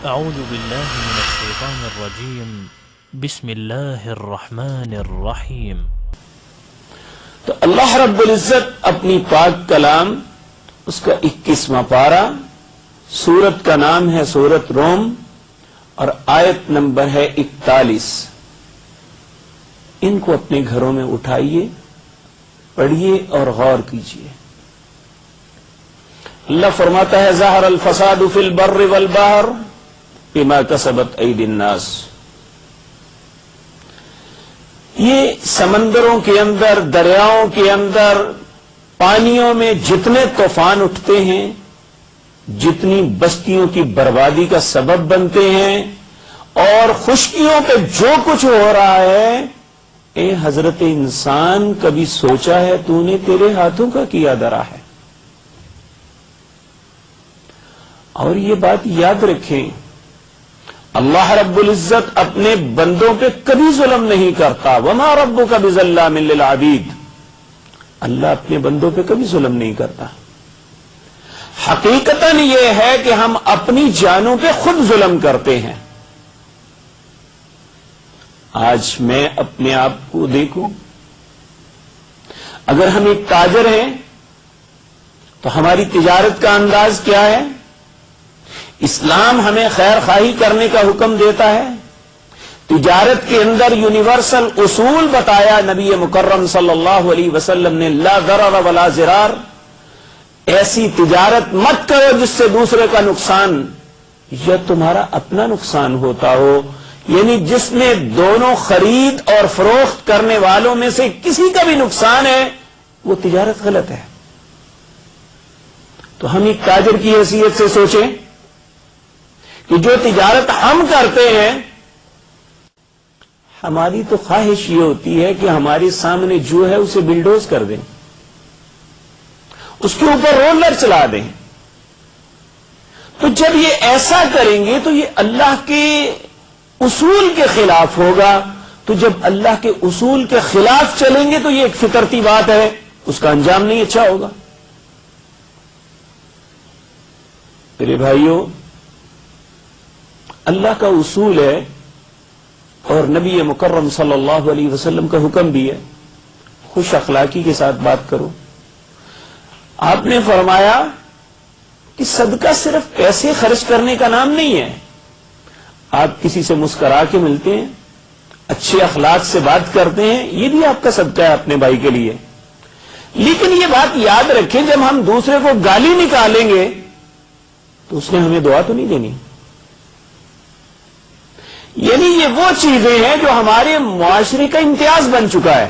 اعوذ باللہ من الشیطان الرجیم بسم اللہ الرحمن الرحیم۔ تو اللہ رب العزت اپنی پاک کلام، اس کا 21واں پارہ، سورت کا نام ہے سورت روم اور آیت نمبر ہے 41۔ ان کو اپنے گھروں میں اٹھائیے، پڑھیے اور غور کیجیے۔ اللہ فرماتا ہے ظہر الفساد فی البر والبحر بما کسبت ایدی الناس۔ یہ سمندروں کے اندر، دریاؤں کے اندر، پانیوں میں جتنے طوفان اٹھتے ہیں، جتنی بستیوں کی بربادی کا سبب بنتے ہیں، اور خشکیوں پہ جو کچھ ہو رہا ہے، اے حضرت انسان کبھی سوچا ہے تو نے تیرے ہاتھوں کا کیا درا ہے؟ اور یہ بات یاد رکھیں، اللہ رب العزت اپنے بندوں پہ کبھی ظلم نہیں کرتا۔ وما ربک بظلام للعبید، اللہ اپنے بندوں پہ کبھی ظلم نہیں کرتا۔ حقیقتاً یہ ہے کہ ہم اپنی جانوں پہ خود ظلم کرتے ہیں۔ آج میں اپنے آپ کو دیکھوں، اگر ہم ایک تاجر ہیں تو ہماری تجارت کا انداز کیا ہے؟ اسلام ہمیں خیر خواہی کرنے کا حکم دیتا ہے۔ تجارت کے اندر یونیورسل اصول بتایا نبی مکرم صلی اللہ علیہ وسلم نے، لا ضرر ولا ضرار، ایسی تجارت مت کرو جس سے دوسرے کا نقصان یا تمہارا اپنا نقصان ہوتا ہو، یعنی جس میں دونوں خرید اور فروخت کرنے والوں میں سے کسی کا بھی نقصان ہے، وہ تجارت غلط ہے۔ تو ہم ایک تاجر کی حیثیت سے سوچیں کہ جو تجارت ہم کرتے ہیں، ہماری تو خواہش یہ ہوتی ہے کہ ہمارے سامنے جو ہے اسے بلڈوز کر دیں، اس کے اوپر رولر چلا دیں۔ تو جب یہ ایسا کریں گے تو یہ اللہ کے اصول کے خلاف ہوگا۔ تو جب اللہ کے اصول کے خلاف چلیں گے تو یہ ایک فطرتی بات ہے، اس کا انجام نہیں اچھا ہوگا۔ میرے بھائیوں، اللہ کا اصول ہے اور نبی مکرم صلی اللہ علیہ وسلم کا حکم بھی ہے، خوش اخلاقی کے ساتھ بات کرو۔ آپ نے فرمایا کہ صدقہ صرف پیسے خرچ کرنے کا نام نہیں ہے۔ آپ کسی سے مسکرا کے ملتے ہیں، اچھے اخلاق سے بات کرتے ہیں، یہ بھی آپ کا صدقہ ہے اپنے بھائی کے لیے۔ لیکن یہ بات یاد رکھیں، جب ہم دوسرے کو گالی نکالیں گے تو اس نے ہمیں دعا تو نہیں دینی۔ یعنی یہ وہ چیزیں ہیں جو ہمارے معاشرے کا امتیاز بن چکا ہے۔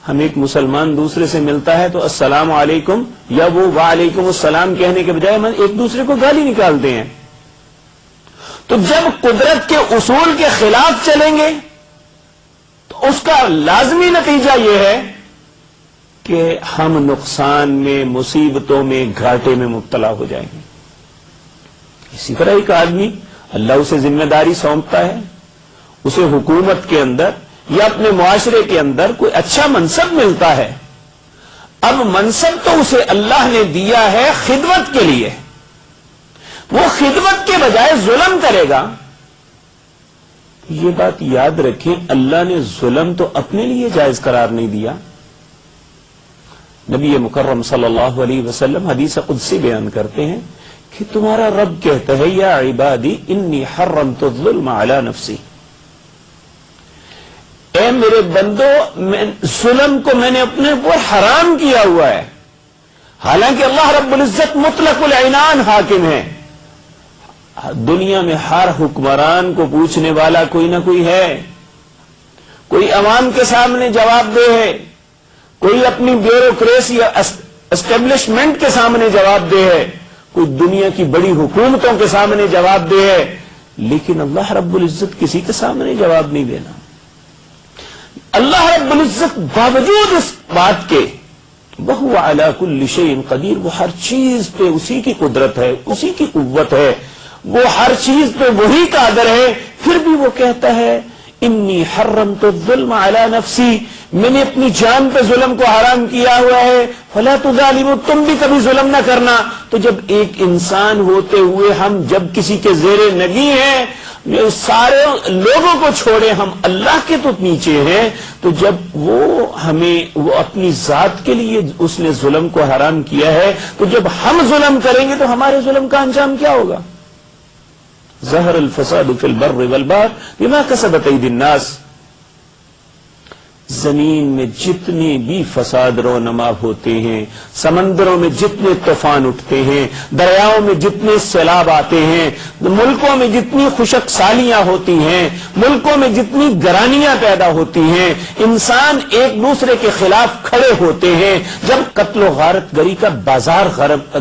ہم ایک مسلمان دوسرے سے ملتا ہے تو السلام علیکم یا وہ وعلیکم السلام کہنے کے بجائے ہم ایک دوسرے کو گالی نکالتے ہیں۔ تو جب قدرت کے اصول کے خلاف چلیں گے تو اس کا لازمی نتیجہ یہ ہے کہ ہم نقصان میں، مصیبتوں میں، گھاٹے میں مبتلا ہو جائیں گے۔ اسی طرح ایک آدمی، اللہ اسے ذمہ داری سونپتا ہے، اسے حکومت کے اندر یا اپنے معاشرے کے اندر کوئی اچھا منصب ملتا ہے۔ اب منصب تو اسے اللہ نے دیا ہے خدمت کے لیے، وہ خدمت کے بجائے ظلم کرے گا۔ یہ بات یاد رکھیں، اللہ نے ظلم تو اپنے لیے جائز قرار نہیں دیا۔ نبی مکرم صلی اللہ علیہ وسلم حدیث قدسی بیان کرتے ہیں کہ تمہارا رب کہتا ہے یا عبادی انی حرمت الظلم علی نفسی، اے میرے بندو، ظلم کو میں نے اپنے اوپر حرام کیا ہوا ہے۔ حالانکہ اللہ رب العزت مطلق العنان حاکم ہے، دنیا میں ہر حکمران کو پوچھنے والا کوئی نہ کوئی ہے، کوئی عوام کے سامنے جواب دہ ہے، کوئی اپنی بیوروکریسی یا اسٹیبلشمنٹ کے سامنے جواب دہ ہے، کوئی دنیا کی بڑی حکومتوں کے سامنے جواب دہ ہے، لیکن اللہ رب العزت کسی کے سامنے جواب نہیں دینا۔ اللہ رب العزت باوجود اس بات کے وَهُوَ عَلَى كُلِّ شَيْءٍ قدیر، وہ ہر چیز پہ اسی کی قدرت ہے، اسی کی قوت ہے، وہ ہر چیز پہ وہی قادر ہے، پھر بھی وہ کہتا ہے انی حرمت الظلم علی نفسی، میں نے اپنی جان پہ ظلم کو حرام کیا ہوا ہے، فلا تظالموا، تم بھی کبھی ظلم نہ کرنا۔ تو جب ایک انسان ہوتے ہوئے ہم جب کسی کے زیر نگی ہیں، سارے لوگوں کو چھوڑے ہم اللہ کے تو نیچے ہیں، تو جب وہ اپنی ذات کے لیے اس نے ظلم کو حرام کیا ہے، تو جب ہم ظلم کریں گے تو ہمارے ظلم کا انجام کیا ہوگا؟ ظہر الفساد فی البر والبحر بما کسبت ایدی الناس۔ زمین میں جتنے بھی فساد رونما ہوتے ہیں، سمندروں میں جتنے طوفان اٹھتے ہیں، دریاؤں میں جتنے سیلاب آتے ہیں، ملکوں میں جتنی خشک سالیاں ہوتی ہیں، ملکوں میں جتنی گرانیاں پیدا ہوتی ہیں، انسان ایک دوسرے کے خلاف کھڑے ہوتے ہیں، جب قتل و غارت گری کا بازار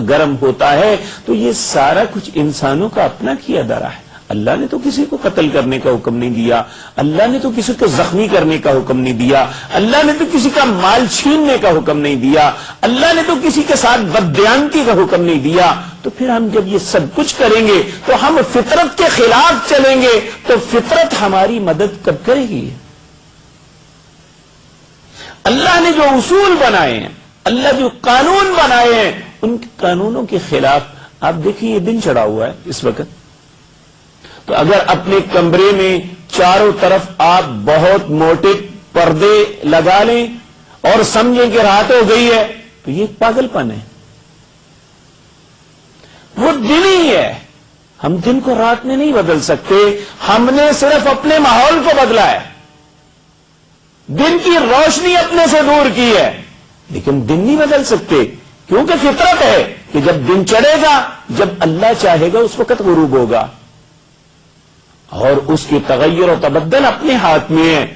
گرم ہوتا ہے، تو یہ سارا کچھ انسانوں کا اپنا کیا دھرا ہے۔ اللہ نے تو کسی کو قتل کرنے کا حکم نہیں دیا، اللہ نے تو کسی کو زخمی کرنے کا حکم نہیں دیا، اللہ نے تو کسی کا مال چھیننے کا حکم نہیں دیا، اللہ نے تو کسی کے ساتھ بددیانتی کا حکم نہیں دیا۔ تو پھر ہم جب یہ سب کچھ کریں گے تو ہم فطرت کے خلاف چلیں گے، تو فطرت ہماری مدد کب کرے گی؟ اللہ نے جو اصول بنائے ہیں، اللہ جو قانون بنائے ہیں، ان قانونوں کے خلاف آپ دیکھیں، یہ دن چڑھا ہوا ہے اس وقت، تو اگر اپنے کمرے میں چاروں طرف آپ بہت موٹے پردے لگا لیں اور سمجھیں کہ رات ہو گئی ہے، تو یہ پاگل پن ہے۔ وہ دن ہی ہے، ہم دن کو رات میں نہیں بدل سکتے، ہم نے صرف اپنے ماحول کو بدلا ہے، دن کی روشنی اپنے سے دور کی ہے، لیکن دن نہیں بدل سکتے، کیونکہ فطرت ہے کہ جب دن چڑھے گا، جب اللہ چاہے گا اس وقت غروب ہوگا، اور اس کی تغیر و تبدل اپنے ہاتھ میں ہے۔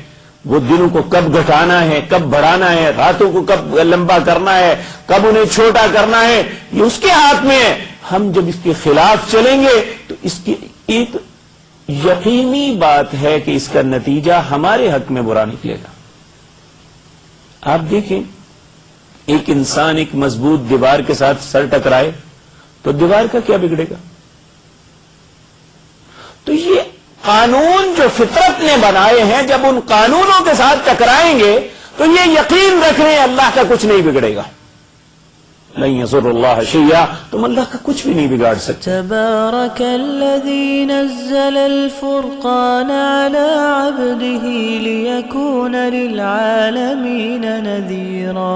وہ دنوں کو کب گھٹانا ہے، کب بڑھانا ہے، راتوں کو کب لمبا کرنا ہے، کب انہیں چھوٹا کرنا ہے، یہ اس کے ہاتھ میں ہے۔ ہم جب اس کے خلاف چلیں گے تو اس کی ایک یقینی بات ہے کہ اس کا نتیجہ ہمارے حق میں برا نکلے گا۔ آپ دیکھیں، ایک انسان ایک مضبوط دیوار کے ساتھ سر ٹکرائے تو دیوار کا کیا بگڑے گا؟ تو یہ قانون جو فطرت نے بنائے ہیں، جب ان قانونوں کے ساتھ ٹکرائیں گے تو یہ یقین رکھ لیں اللہ کا کچھ نہیں بگڑے گا۔ لن یضر اللہ شیئا، تم اللہ کا کچھ بھی نہیں بگاڑ سکتے۔ تبارک الذی نزل الفرقان علی عبده لیکون للعالمین نذیرا۔